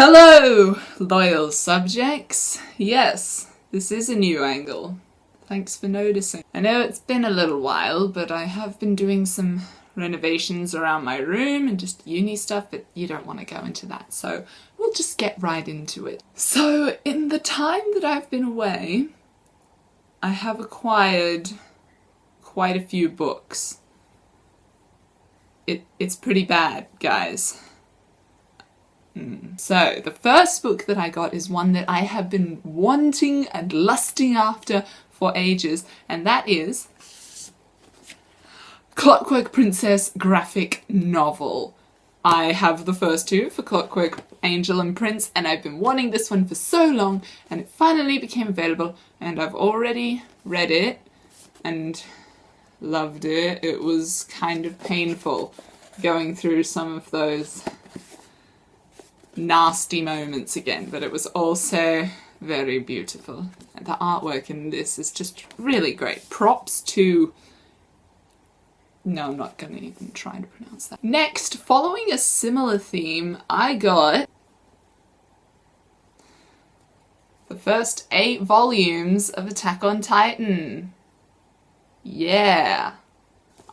Hello, loyal subjects. Yes, this is a new angle. Thanks for noticing. I know it's been a little while, but I have been doing some renovations around my room and just uni stuff, but you don't want to go into that, so we'll just get right into it. So, in the time that I've been away, I have acquired quite a few books. It's pretty bad, guys. So, the first book that I got is one that I have been wanting and lusting after for ages, and that is Clockwork Princess graphic novel. I have the first two for Clockwork Angel and Prince, and I've been wanting this one for so long, and it finally became available, and I've already read it and loved it. It was kind of painful going through some of those nasty moments again, but it was also very beautiful. And the artwork in this is just really great. Props to... No, I'm not going to even try to pronounce that. Next, following a similar theme, I got the first 8 volumes of Attack on Titan. Yeah.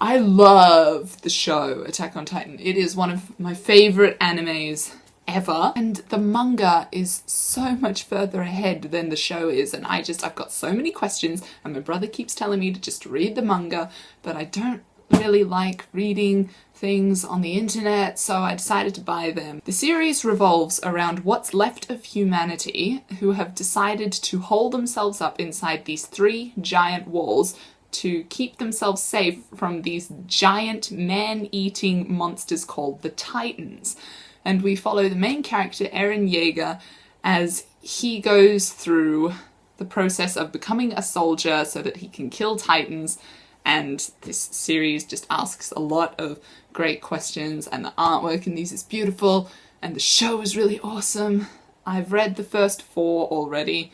I love the show Attack on Titan. It is one of my favourite animes ever, and the manga is so much further ahead than the show is, and I've got so many questions, and my brother keeps telling me to just read the manga, but I don't really like reading things on the internet, so I decided to buy them. The series revolves around what's left of humanity who have decided to hole themselves up inside these 3 giant walls to keep themselves safe from these giant man-eating monsters called the Titans. And we follow the main character, Eren Yeager, as he goes through the process of becoming a soldier so that he can kill Titans. And this series just asks a lot of great questions, and the artwork in these is beautiful, and the show is really awesome. I've read the first 4 already,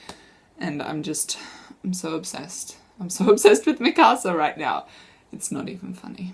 and I'm so obsessed. I'm so obsessed with Mikasa right now. It's not even funny.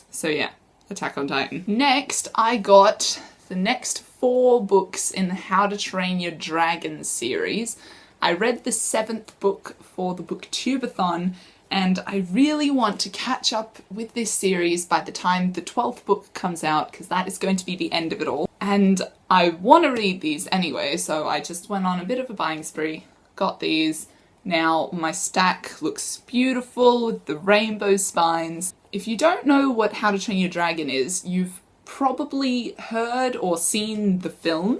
So yeah, Attack on Titan. Next, I got the next 4 books in the How to Train Your Dragon series. I read the 7th book for the Booktubeathon, and I really want to catch up with this series by the time the 12th book comes out, because that is going to be the end of it all. And I want to read these anyway, so I just went on a bit of a buying spree, got these. Now my stack looks beautiful with the rainbow spines. If you don't know what How to Train Your Dragon is, you've probably heard or seen the film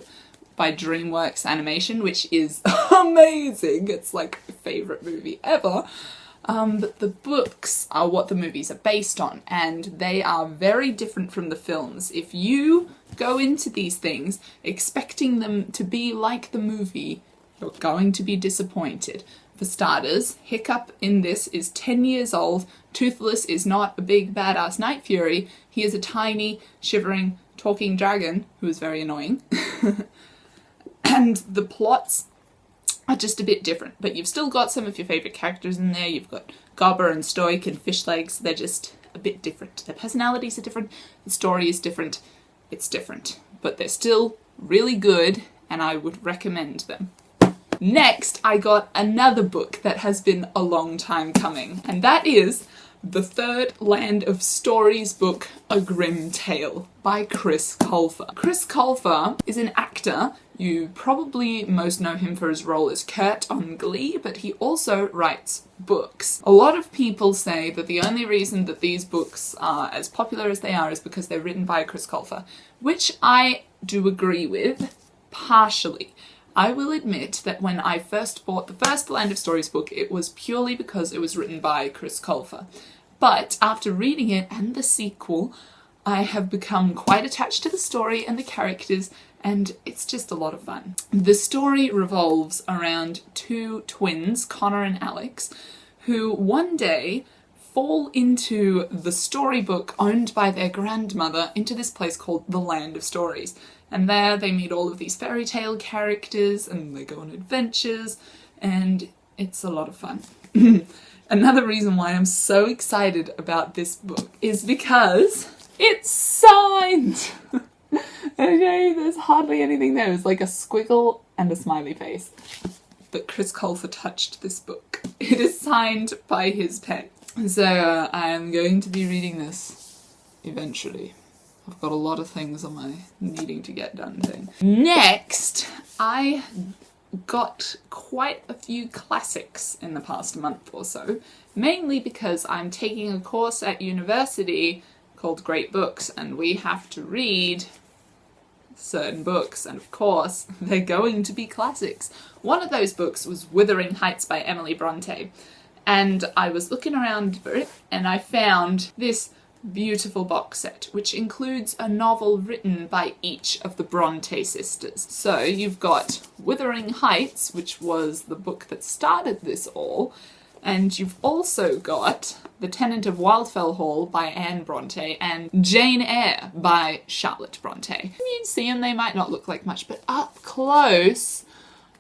by DreamWorks Animation, which is amazing. It's like my favourite movie ever. But the books are what the movies are based on, and they are very different from the films. If you go into these things expecting them to be like the movie, you're going to be disappointed. For starters, Hiccup in this is 10 years old. Toothless is not a big badass Night Fury. He is a tiny, shivering, talking dragon who is very annoying. And the plots are just a bit different, but you've still got some of your favourite characters in there. You've got Gobber and Stoic and Fishlegs. They're just a bit different. Their personalities are different, the story is different, it's different. But they're still really good, and I would recommend them. Next, I got another book that has been a long time coming, and that is the 3rd Land of Stories book, A Grim Tale, by Chris Colfer. Chris Colfer is an actor. You probably most know him for his role as Kurt on Glee, but he also writes books. A lot of people say that the only reason that these books are as popular as they are is because they're written by Chris Colfer, which I do agree with, partially. I will admit that when I first bought the first Land of Stories book, it was purely because it was written by Chris Colfer. But after reading it and the sequel, I have become quite attached to the story and the characters, and it's just a lot of fun. The story revolves around 2 twins, Connor and Alex, who one day fall into the storybook owned by their grandmother into this place called the Land of Stories. And there they meet all of these fairy tale characters, and they go on adventures, and it's a lot of fun. Another reason why I'm so excited about this book is because it's signed! Okay, there's hardly anything there. It's like a squiggle and a smiley face. But Chris Colfer touched this book. It is signed by his pen. So I am going to be reading this eventually. I've got a lot of things on my needing to get done thing. Next, I got quite a few classics in the past month or so, mainly because I'm taking a course at university called Great Books, and we have to read certain books, and of course they're going to be classics. One of those books was Wuthering Heights by Emily Bronte, and I was looking around for it and I found this beautiful box set which includes a novel written by each of the Bronte sisters. So you've got Wuthering Heights, which was the book that started this all, and you've also got The Tenant of Wildfell Hall by Anne Bronte and Jane Eyre by Charlotte Bronte. When you see them, they might not look like much, but up close,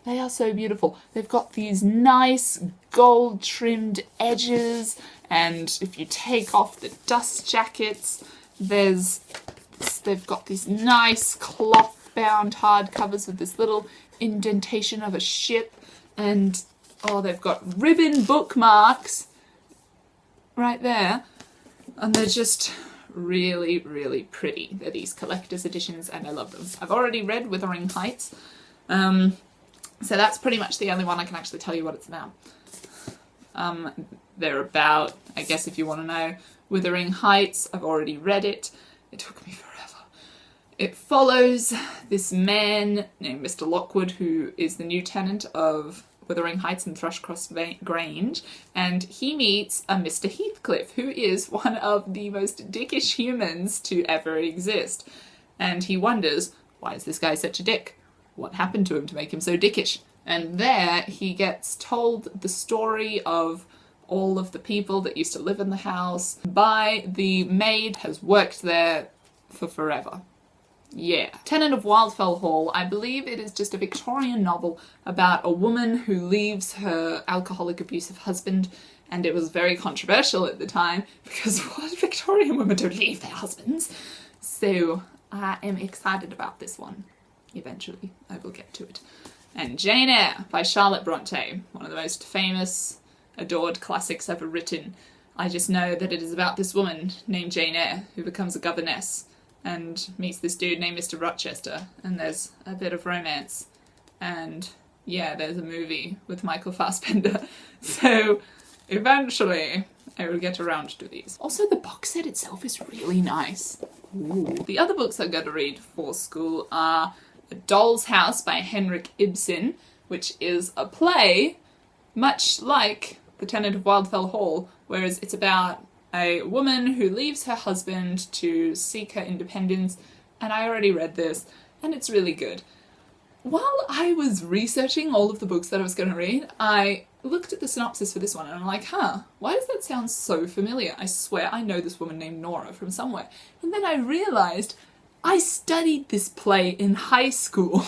they are so beautiful. They've got these nice gold-trimmed edges, and if you take off the dust jackets, they've got these nice cloth-bound hardcovers with this little indentation of a ship, and oh, they've got ribbon bookmarks right there, and they're just really, really pretty. They're these collector's editions, and I love them. I've already read Wuthering Heights, so that's pretty much the only one I can actually tell you what it's about. They're about, I guess if you want to know, Wuthering Heights. I've already read it. It took me forever. It follows this man named Mr. Lockwood, who is the new tenant of Wuthering Heights and Thrushcross Grange, and he meets a Mr. Heathcliff, who is one of the most dickish humans to ever exist. And he wonders, why is this guy such a dick? What happened to him to make him so dickish? And there he gets told the story of all of the people that used to live in the house by the maid who has worked there for forever. Yeah. Tenant of Wildfell Hall, I believe it is just a Victorian novel about a woman who leaves her alcoholic abusive husband, and it was very controversial at the time because what Victorian women don't leave their husbands? So I am excited about this one. Eventually, I will get to it. And Jane Eyre by Charlotte Bronte, one of the most famous, adored classics ever written. I just know that it is about this woman named Jane Eyre who becomes a governess and meets this dude named Mr. Rochester, and there's a bit of romance. And yeah, there's a movie with Michael Fassbender. So eventually I will get around to these. Also, the box set itself is really nice. Ooh. The other books I'm going to read for school are A Doll's House by Henrik Ibsen, which is a play much like The Tenant of Wildfell Hall, whereas it's about a woman who leaves her husband to seek her independence, and I already read this, and it's really good. While I was researching all of the books that I was going to read, I looked at the synopsis for this one, and I'm like, why does that sound so familiar? I swear I know this woman named Nora from somewhere. And then I realised I studied this play in high school.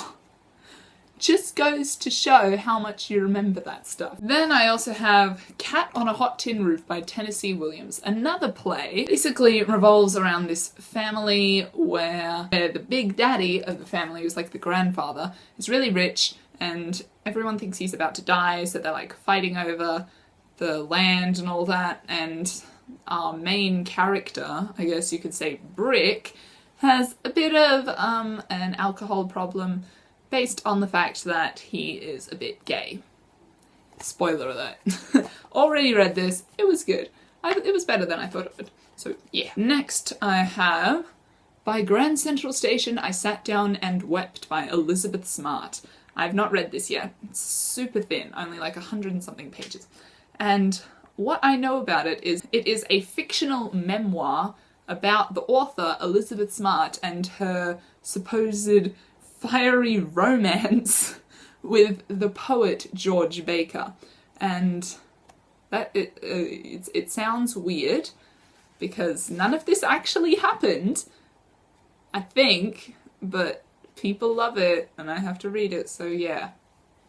Just goes to show how much you remember that stuff. Then I also have Cat on a Hot Tin Roof by Tennessee Williams, another play. Basically it revolves around this family where the big daddy of the family, who's like the grandfather, is really rich, and everyone thinks he's about to die, so they're like fighting over the land and all that, and our main character, I guess you could say Brick, has a bit of an alcohol problem, based on the fact that he is a bit gay. Spoiler alert. Already read this, it was good. It was better than I thought it would. So yeah. Next I have By Grand Central Station I Sat Down and Wept by Elizabeth Smart. I've not read this yet. It's super thin, only like 100 and something pages. And what I know about it is a fictional memoir about the author Elizabeth Smart and her supposed fiery romance with the poet George Baker, and that it sounds weird because none of this actually happened, I think, but people love it and I have to read it, so yeah,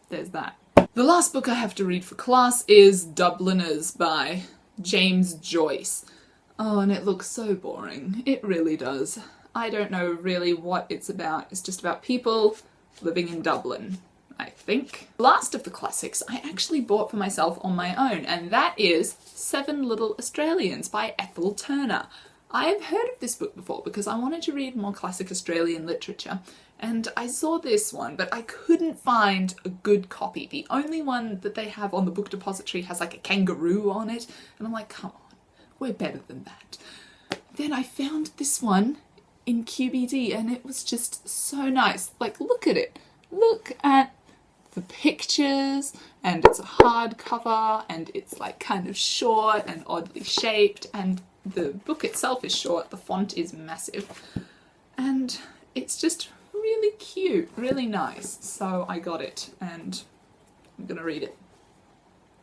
there's that. The last book I have to read for class is Dubliners by James Joyce. Oh, and it looks so boring. It really does. I don't know really what it's about. It's just about people living in Dublin, I think. Last of the classics I actually bought for myself on my own, and that is Seven Little Australians by Ethel Turner. I have heard of this book before because I wanted to read more classic Australian literature, and I saw this one, but I couldn't find a good copy. The only one that they have on the book depository has like a kangaroo on it, and I'm like, come on, we're better than that. Then I found this one in QBD, and it was just so nice. Like, look at it. Look at the pictures, and it's a hardcover, and it's like kind of short and oddly shaped, and the book itself is short, the font is massive, and it's just really cute, really nice. So I got it, and I'm gonna read it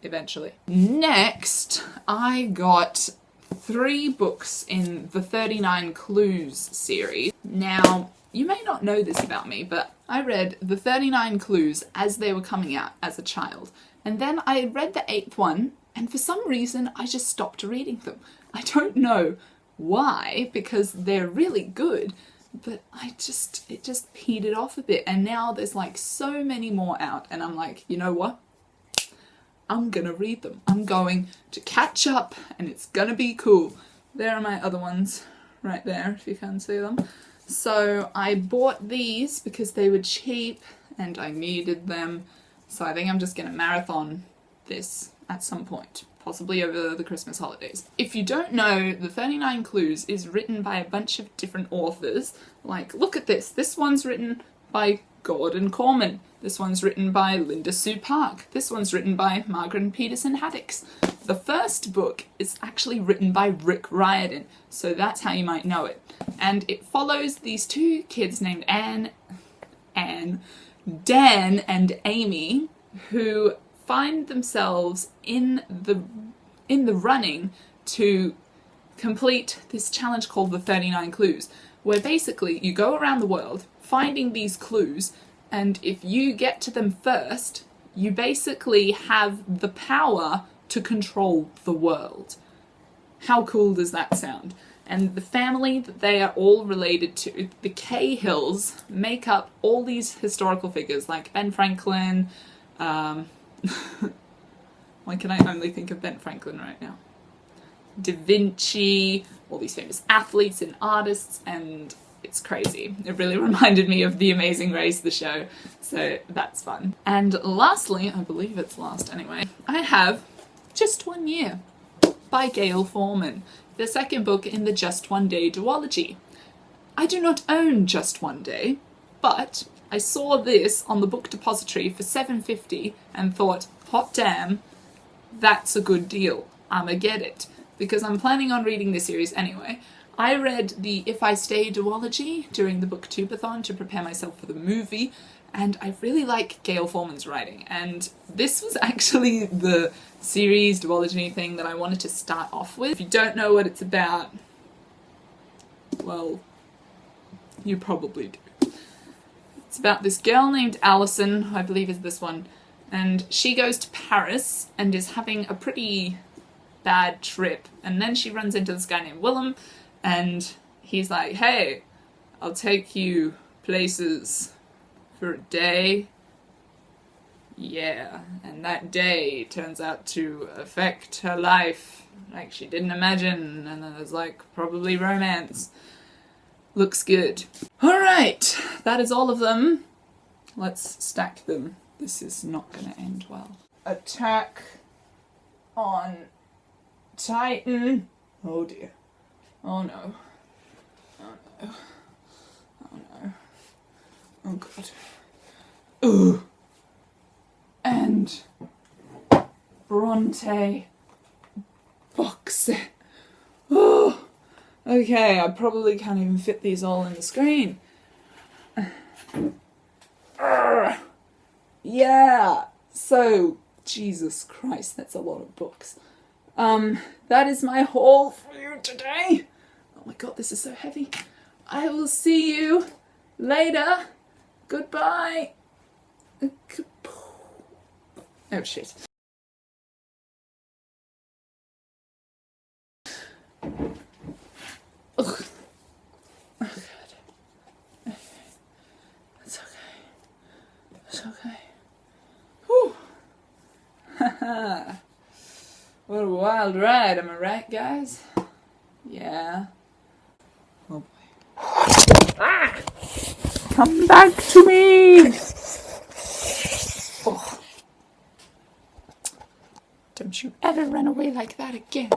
eventually. Next, I got 3 books in the 39 Clues series. Now, you may not know this about me, but I read the 39 Clues as they were coming out as a child. And then I read the 8th one, and for some reason I just stopped reading them. I don't know why, because they're really good, but it just petered off a bit. And now there's like so many more out, and I'm like, you know what? I'm gonna read them. I'm going to catch up, and it's gonna be cool. There are my other ones right there, if you can see them. So I bought these because they were cheap and I needed them. So I think I'm just gonna marathon this at some point, possibly over the Christmas holidays. If you don't know, the 39 Clues is written by a bunch of different authors. Like, look at this. This one's written by Gordon Corman. This one's written by Linda Sue Park. This one's written by Margaret Peterson Haddix. The first book is actually written by Rick Riordan, so that's how you might know it. And it follows these 2 kids named Dan and Amy, who find themselves in the running to complete this challenge called the 39 Clues, where basically you go around the world finding these clues, and if you get to them first, you basically have the power to control the world. How cool does that sound? And the family that they are all related to, the Cahills, make up all these historical figures like Ben Franklin. Why can I only think of Ben Franklin right now? Da Vinci, all these famous athletes and artists, and it's crazy. It really reminded me of The Amazing Race, the show, so that's fun. And lastly, I believe it's last anyway, I have Just One Year by Gail Forman, the second book in the Just One Day duology. I do not own Just One Day, but I saw this on the book depository for $7.50 and thought, hot damn, that's a good deal. I'ma get it, because I'm planning on reading this series anyway. I read the If I Stay duology during the booktubeathon to prepare myself for the movie, and I really like Gail Forman's writing, and this was actually the series duology thing that I wanted to start off with. If you don't know what it's about, well, you probably do. It's about this girl named Alison, I believe is this one, and she goes to Paris and is having a pretty bad trip, and then she runs into this guy named Willem, and he's like, hey, I'll take you places for a day. Yeah, and that day turns out to affect her life like she didn't imagine, and then there's like probably romance. Looks good. Alright, that is all of them. Let's stack them. This is not gonna end well. Attack on Titan. Oh dear. Oh no. Oh no. Oh no. Oh god. Ooh. And Bronte box set. Oh. Okay, I probably can't even fit these all in the screen. Yeah. So, Jesus Christ, that's a lot of books. That is my haul for you today. Oh my god, this is so heavy. I will see you later. Goodbye. Oh shit. Ugh. Oh god. It's okay. Whew. What a wild ride, am I right, guys? Yeah. Oh boy. Ah! Come back to me! Oh. Don't you ever run away like that again.